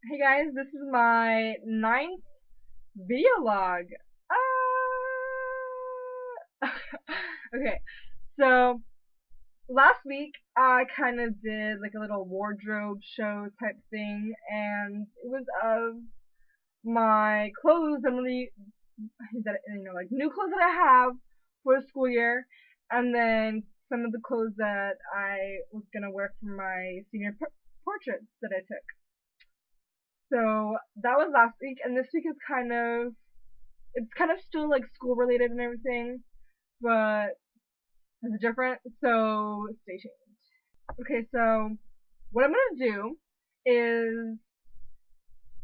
Hey guys, this is my ninth video log. Okay, so last week I kind of did like a little wardrobe show type thing, and it was of my clothes and really that like new clothes that I have for the school year, and then some of the clothes that I was gonna wear for my senior portraits that I took. So that was last week, and this week is it's kind of still like school related and everything, but it's different. So stay tuned. Okay, so what I'm gonna do is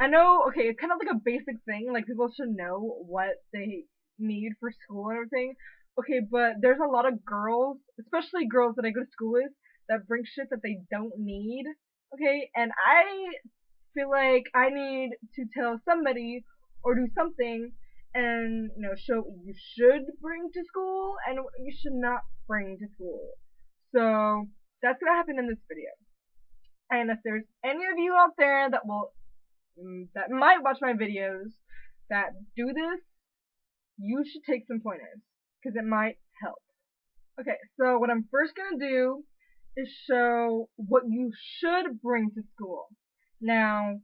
I know it's kind of like a basic thing, like people should know what they need for school and everything. Okay, but there's a lot of girls, especially girls that I go to school with, that bring shit that they don't need. Okay, and I feel like I need to tell somebody or do something and show what you should bring to school and what you should not bring to school. So that's gonna happen in this video. And if there's any of you out there that might watch my videos that do this, you should take some pointers because it might help. Okay, so what I'm first gonna do is show what you should bring to school. Now,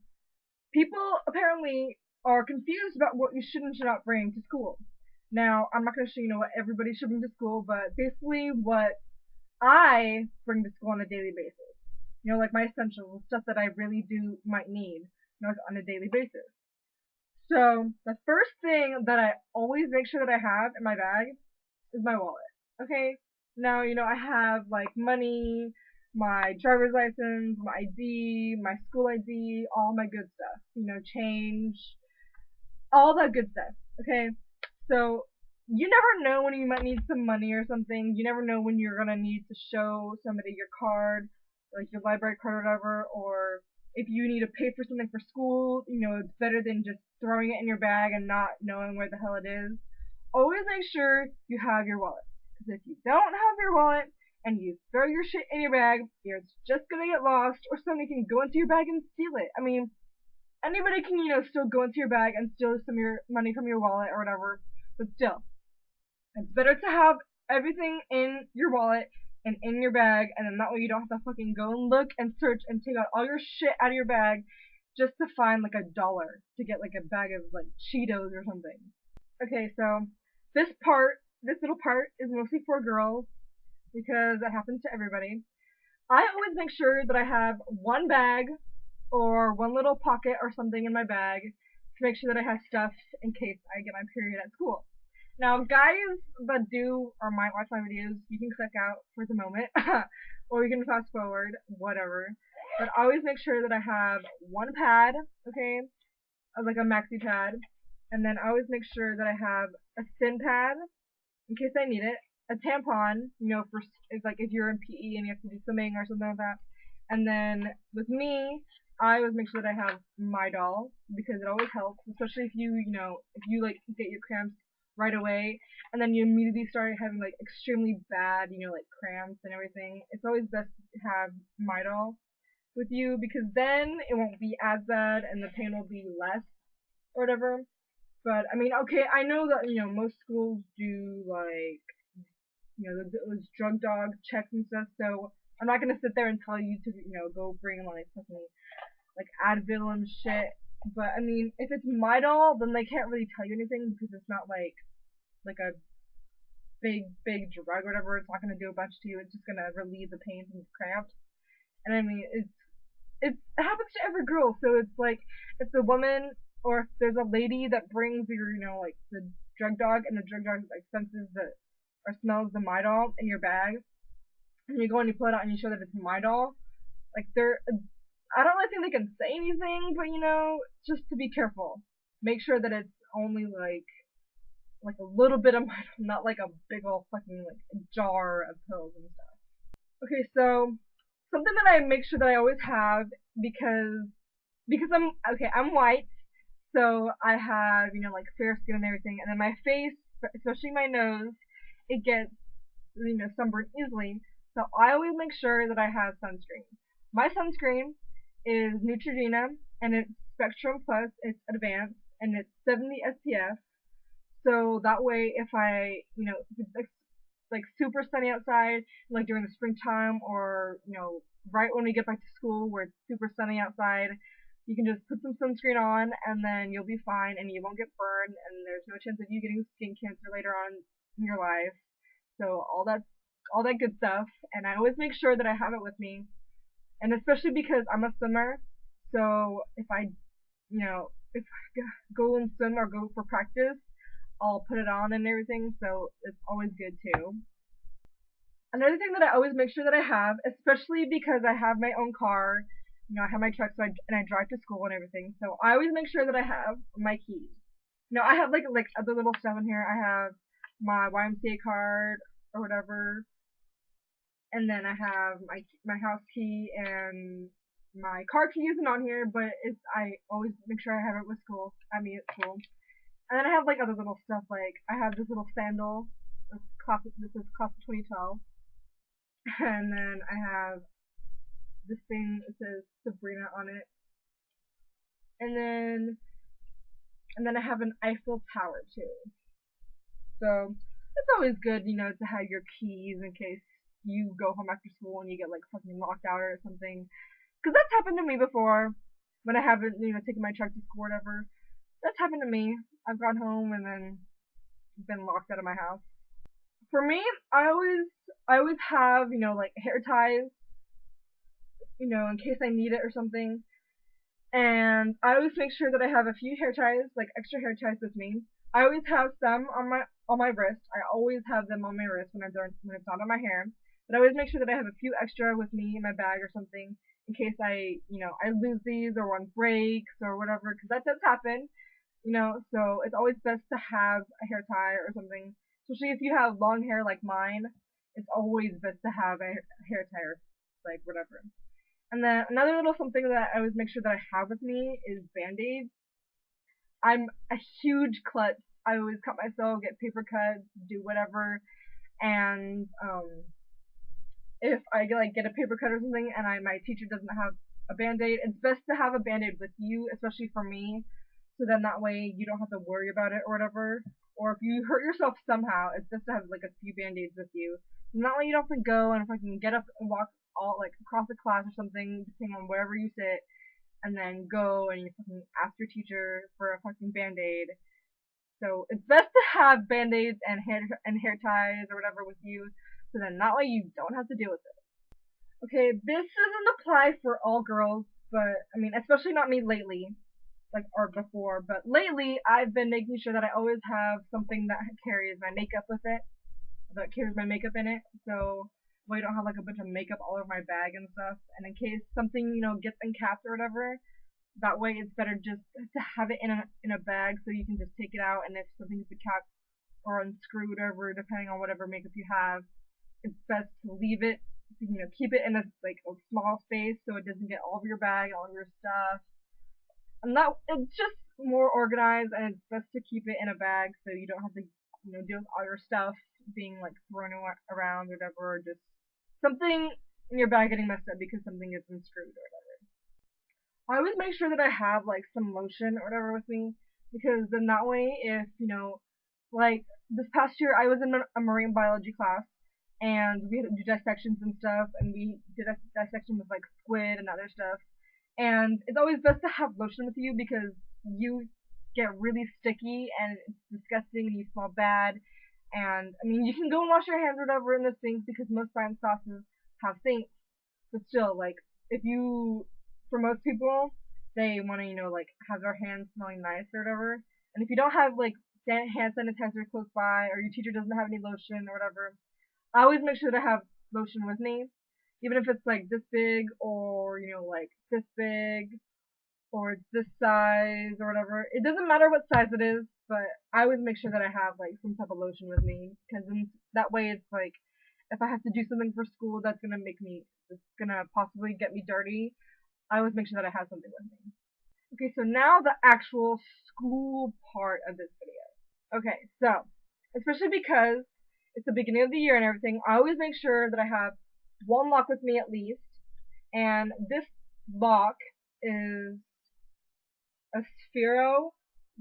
people apparently are confused about what you should and should not bring to school. Now, I'm not going to show what everybody should bring to school, but basically what I bring to school on a daily basis. Like my essentials, stuff that I really do might need, on a daily basis. So, the first thing that I always make sure that I have in my bag is my wallet. Okay? Now, I have like money, my driver's license, my ID, my school ID, all my good stuff. Change, all that good stuff. Okay? So, you never know when you might need some money or something. You never know when you're gonna need to show somebody your card, like your library card or whatever, or if you need to pay for something for school, it's better than just throwing it in your bag and not knowing where the hell it is. Always make sure you have your wallet. Because if you don't have your wallet and you throw your shit in your bag, it's just gonna get lost, or somebody can go into your bag and steal it. I mean, anybody can, still go into your bag and steal some of your money from your wallet or whatever, but still, it's better to have everything in your wallet and in your bag, and then that way you don't have to fucking go and look and search and take out all your shit out of your bag just to find like $1 to get like a bag of like Cheetos or something. Okay, so this little part is mostly for girls because that happens to everybody. I always make sure that I have one bag or one little pocket or something in my bag to make sure that I have stuff in case I get my period at school. Now, guys that do or might watch my videos, you can click out for the moment, or you can fast forward, whatever. But I always make sure that I have one pad, okay, like a maxi pad, and then I always make sure that I have a thin pad in case I need it, a tampon, for if you're in PE and you have to do swimming or something like that. And then with me, I always make sure that I have my doll because it always helps, especially if you like get your cramps right away and then you immediately start having like extremely bad, like cramps and everything. It's always best to have my doll with you because then it won't be as bad and the pain will be less or whatever. But I mean, okay, I know that most schools do like those drug dog checks and stuff. So I'm not gonna sit there and tell you to go bring like fucking like Advil and shit. But I mean, if it's my doll, then they can't really tell you anything because it's not like a big drug or whatever. It's not gonna do a bunch to you. It's just gonna relieve the pain from the cramps. And I mean, it happens to every girl. So it's like if the woman or if there's a lady that brings your like the drug dog and the drug dog like senses that or smells the my doll in your bag, and you go and you pull it out and you show that it's my doll, like I don't really think they can say anything, but just to be careful. Make sure that it's only like a little bit of my doll, not like a big old fucking like jar of pills and stuff. Okay, so something that I make sure that I always have because I'm white, so I have like fair skin and everything, and then my face, especially my nose, it gets sunburned easily. So I always make sure that I have sunscreen. My sunscreen is Neutrogena, and it's Spectrum Plus. It's advanced, and it's 70 SPF. So that way, if if it's like super sunny outside, like during the springtime, or right when we get back to school where it's super sunny outside, you can just put some sunscreen on, and then you'll be fine, and you won't get burned, and there's no chance of you getting skin cancer later on in your life. So all that good stuff, and I always make sure that I have it with me, and especially because I'm a swimmer, so if I go and swim or go for practice, I'll put it on and everything, so it's always good too. Another thing that I always make sure that I have, especially because I have my own car, I have my truck, and I drive to school and everything, so I always make sure that I have my keys. I have like other little stuff in here. I have my YMCA card or whatever, and then I have my house key, and my car key isn't on here, but I always make sure I have it with school. At school. And then I have like other little stuff, like I have this little sandal. This is class of 2012. And then I have this thing that says Sabrina on it. And then I have an Eiffel Tower too. So it's always good, to have your keys in case you go home after school and you get like fucking locked out or something. Because that's happened to me before when I haven't, taken my truck to school or whatever. That's happened to me. I've gone home and then been locked out of my house. For me, I always have, like hair ties, in case I need it or something. And I always make sure that I have a few hair ties, like extra hair ties with me. I always have some on my wrist. I always have them on my wrist when it's not on my hair. But I always make sure that I have a few extra with me in my bag or something in case I lose these or one breaks or whatever, because that does happen. So it's always best to have a hair tie or something, especially if you have long hair like mine. It's always best to have a hair tie or like whatever. And then another little something that I always make sure that I have with me is band-aids. I'm a huge klutz. I always cut myself, get paper cuts, do whatever, and if I get a paper cut or something and my teacher doesn't have a band-aid, it's best to have a band-aid with you, especially for me, so then that way you don't have to worry about it or whatever. Or if you hurt yourself somehow, it's best to have like a few band-aids with you. And that way you don't have to go and fucking get up and walk all like across the class or something, depending on wherever you sit, and then go and you fucking ask your teacher for a fucking band-aid. So it's best to have band-aids and hair ties or whatever with you, so then that way you don't have to deal with it. Okay, this doesn't apply for all girls, but especially not me lately, or before, but lately I've been making sure that I always have something that carries my makeup with it, that carries my makeup in it, so I don't have like a bunch of makeup all over my bag and stuff, and in case something, gets uncapped or whatever, that way it's better just to have it in a bag so you can just take it out, and if something's uncapped or unscrewed or whatever, depending on whatever makeup you have, it's best to leave it, keep it in a small space so it doesn't get all over your bag, all of your stuff. And that it's just more organized, and it's best to keep it in a bag so you don't have to, deal with all your stuff being like thrown around or whatever, or just something in your bag getting messed up because something is unscrewed or whatever. I always make sure that I have like some lotion or whatever with me, because then that way if, like this past year I was in a marine biology class, and we had to do dissections and stuff, and we did a dissection with like squid and other stuff. And it's always best to have lotion with you because you get really sticky and it's disgusting and you smell bad. And you can go and wash your hands or whatever in the sink because most science classes have sinks. But still, for most people, they want to, have their hands smelling nice or whatever. And if you don't have hand sanitizer close by, or your teacher doesn't have any lotion or whatever, I always make sure to have lotion with me. Even if it's like this big, or this big, or it's this size or whatever. It doesn't matter what size it is, but I always make sure that I have some type of lotion with me, because that way it's if I have to do something for school that's gonna possibly get me dirty, I always make sure that I have something with me. Okay, so now the actual school part of this video. Okay, so especially because it's the beginning of the year and everything, I always make sure that I have one lock with me at least, and this lock is a Sphero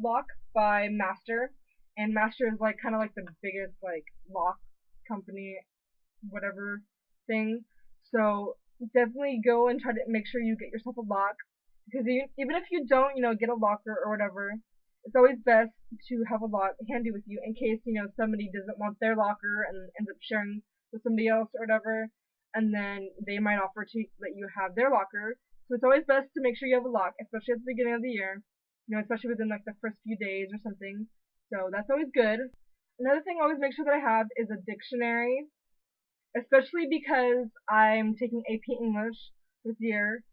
lock by Master, and Master is like kind of like the biggest like lock company, whatever thing. So definitely go and try to make sure you get yourself a lock, because even if you don't, get a locker or whatever, it's always best to have a lock handy with you in case somebody doesn't want their locker and ends up sharing with somebody else or whatever, and then they might offer to let you have their locker. So it's always best to make sure you have a lock, especially at the beginning of the year, especially within like the first few days or something. So that's always good. Another thing I always make sure that I have is a dictionary, especially because I'm taking AP English this year,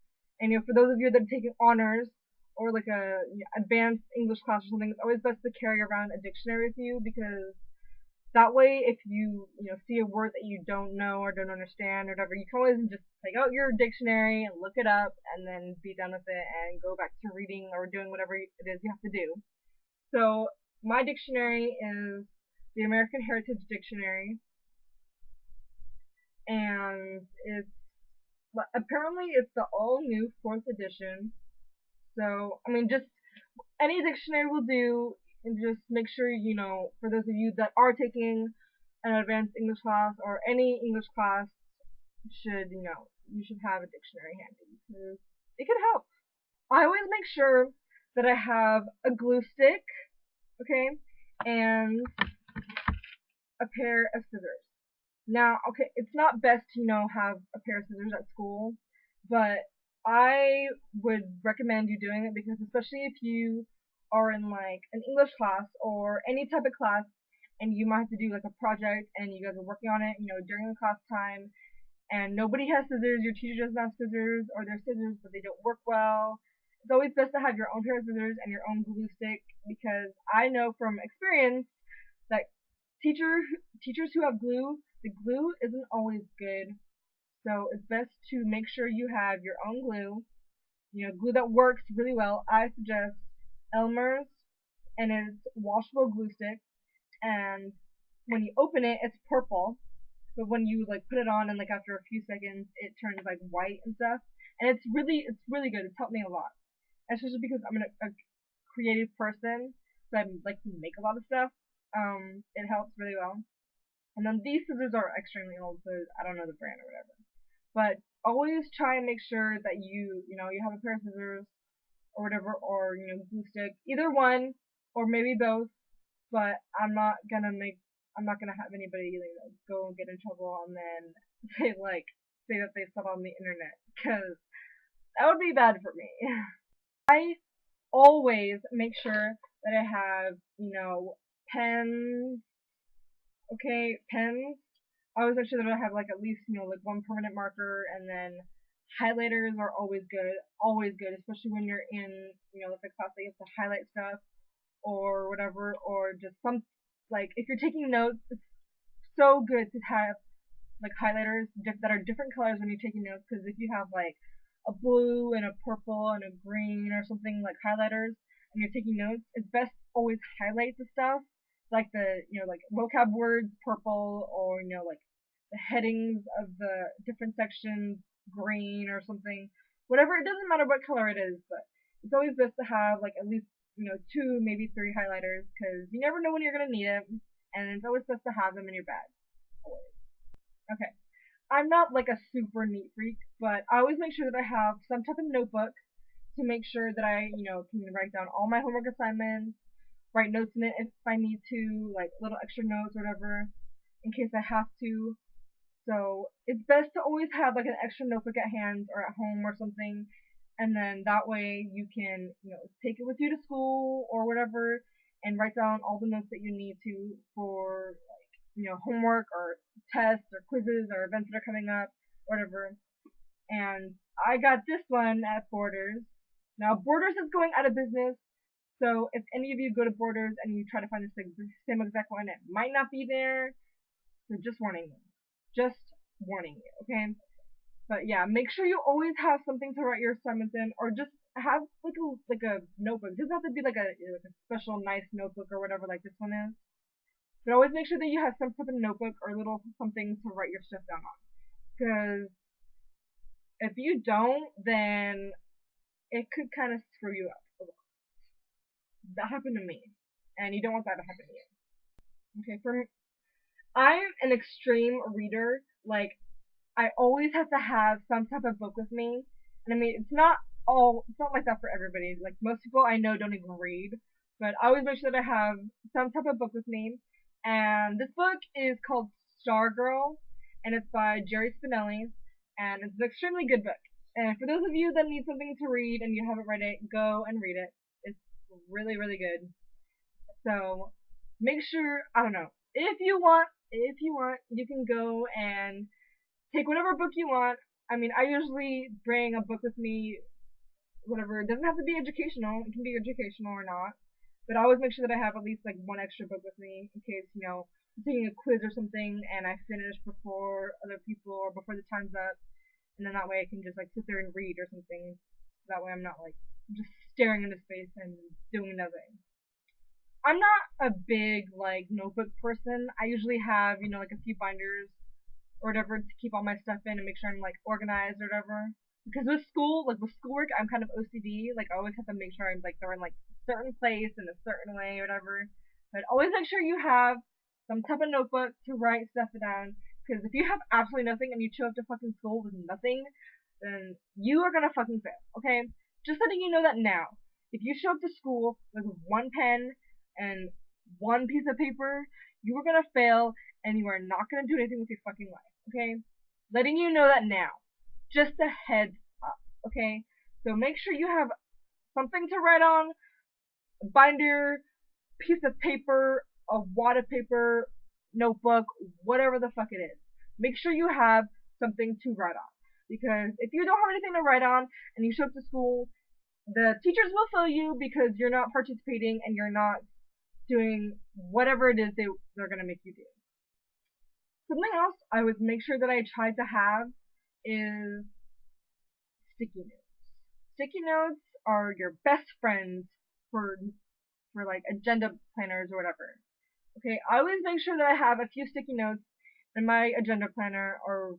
and for those of you that are taking honors or like a advanced English class or something, it's always best to carry around a dictionary with you, because that way, if you see a word that you don't know or don't understand or whatever, you can always just take out your dictionary and look it up, and then be done with it and go back to reading or doing whatever it is you have to do. So my dictionary is the American Heritage Dictionary, and apparently it's the all new 4th edition. So I mean, just any dictionary will do, and just make sure for those of you that are taking an advanced English class or any English class, you should have a dictionary handy, because it can help. I always make sure that I have a glue stick, okay, and a pair of scissors. Now, okay, it's not best to, have a pair of scissors at school, but I would recommend you doing it, because especially if you are in like an English class or any type of class, and you might have to do like a project and you guys are working on it, during the class time, and nobody has scissors, your teacher doesn't have scissors, or there's scissors but they don't work well. It's always best to have your own pair of scissors and your own glue stick, because I know from experience that teachers who have glue, the glue isn't always good. So it's best to make sure you have your own glue, glue that works really well. I suggest Elmer's, and it's washable glue stick, and when you open it, it's purple, but when you like put it on and like after a few seconds, it turns like white and stuff, and it's really good. It's helped me a lot, especially because I'm a creative person, so I like to make a lot of stuff. It helps really well. And then these scissors are extremely old, so I don't know the brand or whatever. But always try and make sure that you have a pair of scissors or whatever, or glue stick, either one or maybe both. But I'm not gonna have anybody go and get in trouble and then say that they saw it on the internet, because that would be bad for me. I always make sure that I have pens. Okay, pens. I always make sure that I have like at least like one permanent marker, and then highlighters are always good, especially when you're in like a class that you have to highlight stuff or whatever, or just like if you're taking notes, it's so good to have like highlighters that are different colors when you're taking notes, because if you have like a blue and a purple and a green or something like highlighters and you're taking notes, it's best to always highlight the stuff, like the like vocab words purple, or like the headings of the different sections green or something, whatever. It doesn't matter what color it is, but it's always best to have like at least 2, maybe 3 highlighters, because you never know when you're gonna need it, and it's always best to have them in your bag always. Okay, I'm not like a super neat freak, but I always make sure that I have some type of notebook to make sure that I can write down all my homework assignments, write notes in it if I need to, like little extra notes or whatever, in case I have to. So it's best to always have like an extra notebook at hand or at home or something, and then that way you can take it with you to school or whatever, and write down all the notes that you need to for like homework or tests or quizzes or events that are coming up, whatever. And I got this one at Borders. Now Borders is going out of business, so if any of you go to Borders and you try to find the same exact one, it might not be there. So just warning you. Just warning you, okay? But yeah, make sure you always have something to write your assignments in, or just have like a notebook. It doesn't have to be like a special nice notebook or whatever like this one is. But always make sure that you have some type of notebook or little something to write your stuff down on. Because if you don't, then it could kind of screw you up a lot. that happened to me, and you don't want that to happen to you. Okay, I'm an extreme reader. Like, I always have to have some type of book with me. And I mean, it's not like that for everybody. Like, most people I know don't even read. But I always make sure that I have some type of book with me. And this book is called Stargirl, and it's by Jerry Spinelli. And it's an extremely good book. And for those of you that need something to read and you haven't read it, go and read it. It's really, really good. So, make sure, I don't know, if you want, you can go and take whatever book you want. I mean, I usually bring a book with me, whatever. It doesn't have to be educational. It can be educational or not. But I always make sure that I have at least like one extra book with me in case, I'm taking a quiz or something and I finish before other people or before the time's up. And then that way I can just like sit there and read or something. That way I'm not like just staring into space and doing nothing. I'm not a big like notebook person. I usually have, like a few binders or whatever to keep all my stuff in and make sure I'm like organized or whatever. Because with schoolwork, I'm kind of OCD. Like I always have to make sure I'm like they're in like a certain place in a certain way or whatever. But always make sure you have some type of notebook to write stuff down. Because if you have absolutely nothing and you show up to fucking school with nothing, then you are gonna fucking fail. Okay? Just letting you know that now. If you show up to school with one pen and one piece of paper, you are gonna fail and you are not gonna do anything with your fucking life, okay? Letting you know that now. Just a heads up, okay? So make sure you have something to write on, a binder, piece of paper, a wad of paper, notebook, whatever the fuck it is. Make sure you have something to write on. Because if you don't have anything to write on and you show up to school, the teachers will fail you because you're not participating and you're not doing whatever it is they're going to make you do. Something else I would make sure that I try to have is sticky notes. Sticky notes are your best friends for like agenda planners or whatever. Okay, I always make sure that I have a few sticky notes in my agenda planner or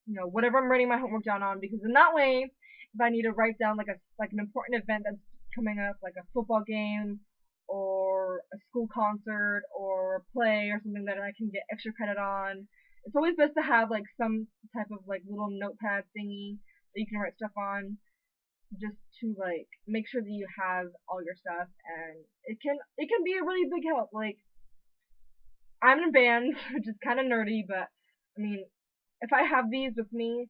whatever I'm writing my homework down on, because in that way, if I need to write down like an important event that's coming up, like a football game or a school concert or a play or something that I can get extra credit on, it's always best to have like some type of like little notepad thingy that you can write stuff on, just to like make sure that you have all your stuff. And it can be a really big help. Like, I'm in a band, which is kind of nerdy, but I mean, if I have these with me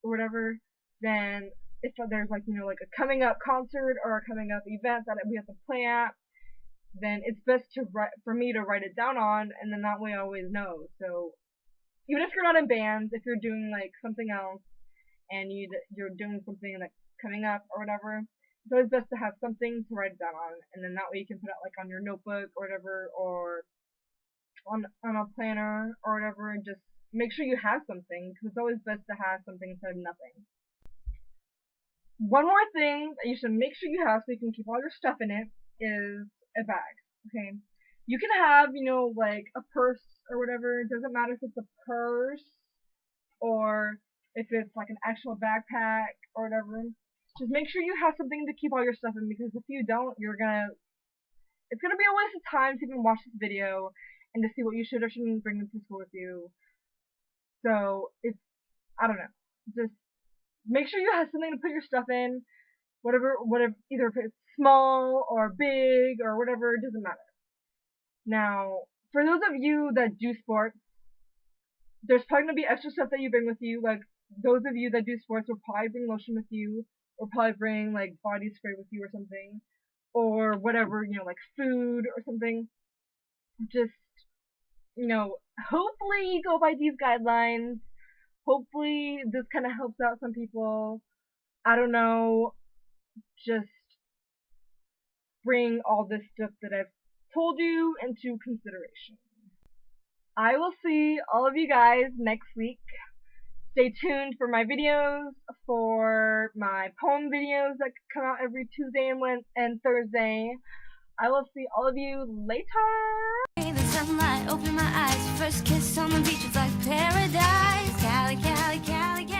or whatever, then if there's like like a coming up concert or a coming up event that we have to play at, then it's best for me to write it down on, and then that way I always know. So even if you're not in bands, if you're doing like something else and you're doing something like coming up or whatever, it's always best to have something to write it down on, and then that way you can put it like on your notebook or whatever, or on a planner or whatever. And just make sure you have something, because it's always best to have something instead of nothing. One more thing that you should make sure you have so you can keep all your stuff in it is a bag. Okay, you can have like a purse or whatever. It doesn't matter if it's a purse or if it's like an actual backpack or whatever. Just make sure you have something to keep all your stuff in, because if you don't, it's gonna be a waste of time to even watch this video and to see what you should or shouldn't bring them to school with you. So I don't know. Just make sure you have something to put your stuff in, whatever, either if it's small or big or whatever, it doesn't matter. Now, for those of you that do sports, there's probably gonna be extra stuff that you bring with you. Like, those of you that do sports will probably bring lotion with you, or probably bring like body spray with you or something, or whatever, like food or something. Just hopefully go by these guidelines. Hopefully this kind of helps out some people. I don't know. Just bring all this stuff that I've told you into consideration. I will see all of you guys next week. Stay tuned for my videos, for my poem videos that come out every Tuesday and Thursday. I will see all of you later. The sunlight, open my eyes, first kiss on the beach, it's like paradise. Cali, Cali, Cali, Cali.